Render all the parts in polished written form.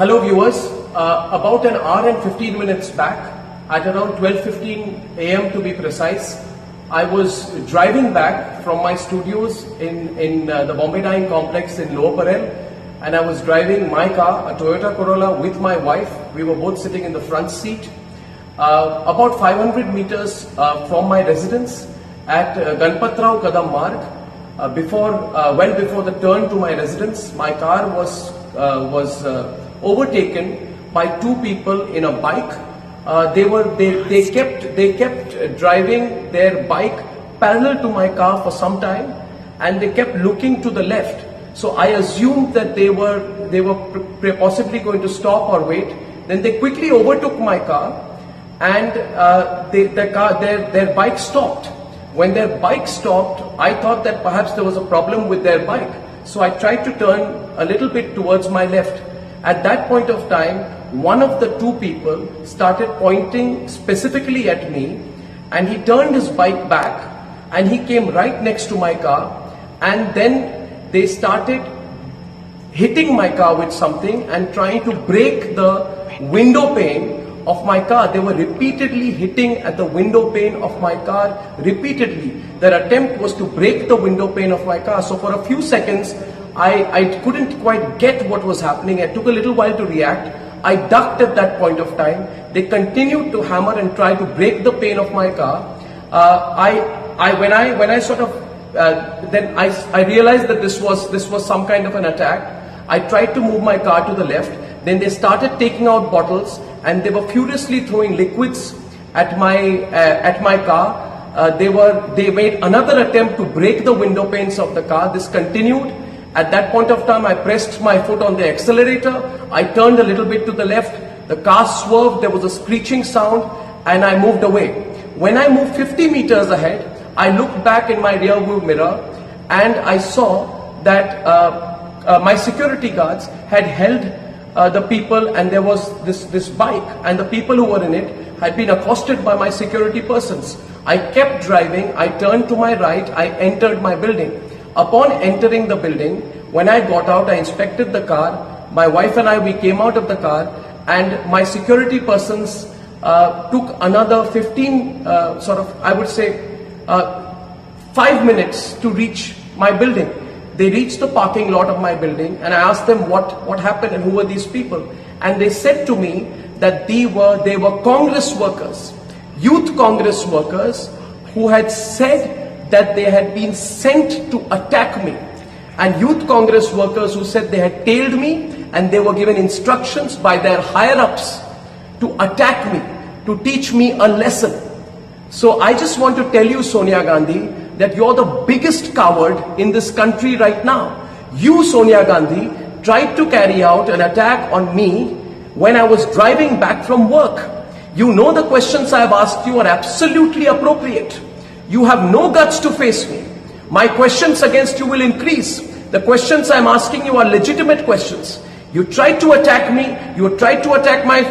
Hello viewers, about an hour and 15 minutes back, at around 12:15 a.m. to be precise, I was driving back from my studios in the Bombay Dyeing Complex in Lower Parel, and I was driving my car, a Toyota Corolla, with my wife. We were both sitting in the front seat. About 500 meters from my residence at Ganpatrao Kadam Marg, well before the turn to my residence, my car was overtaken by two people in a bike. They kept driving their bike parallel to my car for some time, and they kept looking to the left. So I assumed that they were possibly going to stop or wait. Then they quickly overtook my car, and their bike stopped. When their bike stopped, I thought that perhaps there was a problem with their bike. So I tried to turn a little bit towards my left. At that point of time, one of the two people started pointing specifically at me, and he turned his bike back and he came right next to my car, and then they started hitting my car with something and trying to break the window pane of my car. They were repeatedly hitting at the window pane of my car, repeatedly. Their attempt was to break the window pane of my car. So for a few seconds, I couldn't quite get what was happening. It took a little while to react. I ducked at that point of time. They continued to hammer and try to break the pane of my car. Then I realized that this was some kind of an attack. I tried to move my car to the left. Then they started taking out bottles, and they were furiously throwing liquids at my car. They made another attempt to break the window panes of the car. This continued. At that point of time, I pressed my foot on the accelerator. I turned a little bit to the left. The car swerved. There was a screeching sound, and I moved away. When I moved 50 meters ahead, I looked back in my rear view mirror, and I saw that my security guards had held the people, and there was this bike, and the people who were in it had been accosted by my security persons. I kept driving. I turned to my right. I entered my building. Upon entering the building, when I got out, I inspected the car. My wife and I, we came out of the car, and my security persons took another 5 minutes to reach my building. They reached the parking lot of my building, and I asked them what happened and who were these people. And they said to me that they were Congress workers, youth Congress workers, who had said that they had been sent to attack me, and youth Congress workers who said they had tailed me, and they were given instructions by their higher-ups to attack me, to teach me a lesson. So I just want to tell you, Sonia Gandhi, that you're the biggest coward in this country right now. You, Sonia Gandhi, tried to carry out an attack on me when I was driving back from work. You know the questions I have asked you are absolutely appropriate. You have no guts to face me. My questions against you will increase. The questions I'm asking you are legitimate questions. You tried to attack me. You tried to attack my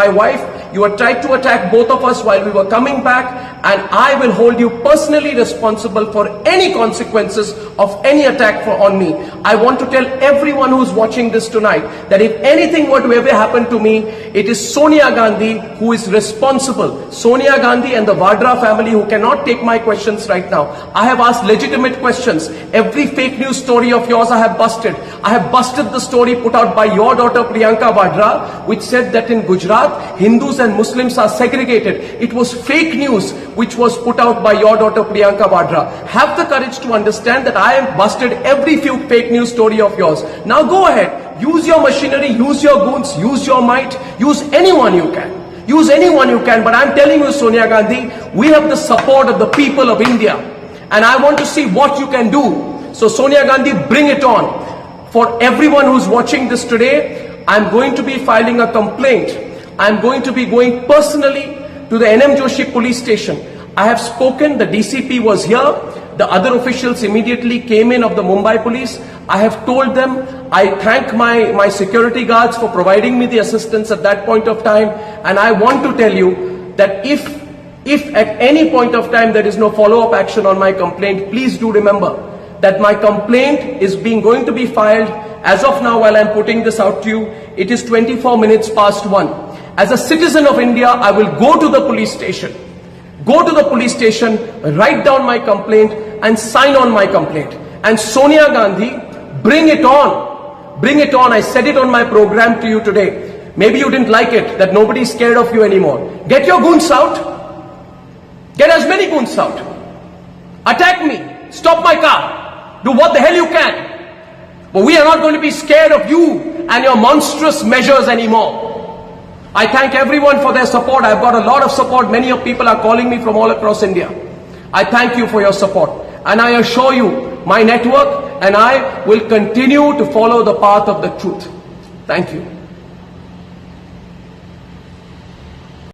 wife. You had tried to attack both of us while we were coming back, and I will hold you personally responsible for any consequences of any attack on me. I want to tell everyone who's watching this tonight that if anything were to ever happen to me, it is Sonia Gandhi who is responsible. Sonia Gandhi and the Vadra family, who cannot take my questions right now. I have asked legitimate questions. Every fake news story of yours I have busted. I have busted the story put out by your daughter Priyanka Vadra, which said that in Gujarat, Hindus and Muslims are segregated. It was fake news which was put out by your daughter Priyanka Vadra. Have the courage to understand that I have busted every few fake news story of yours. Now go ahead, use your machinery, use your goons, use your might, use anyone you can. Use anyone you can, but I'm telling you, Sonia Gandhi, we have the support of the people of India, and I want to see what you can do. So Sonia Gandhi, bring it on. For everyone who's watching this today, I'm going to be filing a complaint. I'm going to be going personally to the NM Joshi police station. I have spoken, the DCP was here, the other officials immediately came in of the Mumbai police. I have told them, I thank my security guards for providing me the assistance at that point of time, and I want to tell you that if at any point of time there is no follow-up action on my complaint, please do remember that my complaint is going to be filed as of now, while I'm putting this out to you, it is 24 minutes past 1. As a citizen of India, I will go to the police station. Go to the police station, write down my complaint and sign on my complaint. And Sonia Gandhi, bring it on. Bring it on. I said it on my program to you today. Maybe you didn't like it, that nobody's scared of you anymore. Get your goons out. Get as many goons out. Attack me. Stop my car. Do what the hell you can. But we are not going to be scared of you and your monstrous measures anymore. I thank everyone for their support. I've got a lot of support. Many of people are calling me from all across India. I thank you for your support. And I assure you, my network and I will continue to follow the path of the truth. Thank you.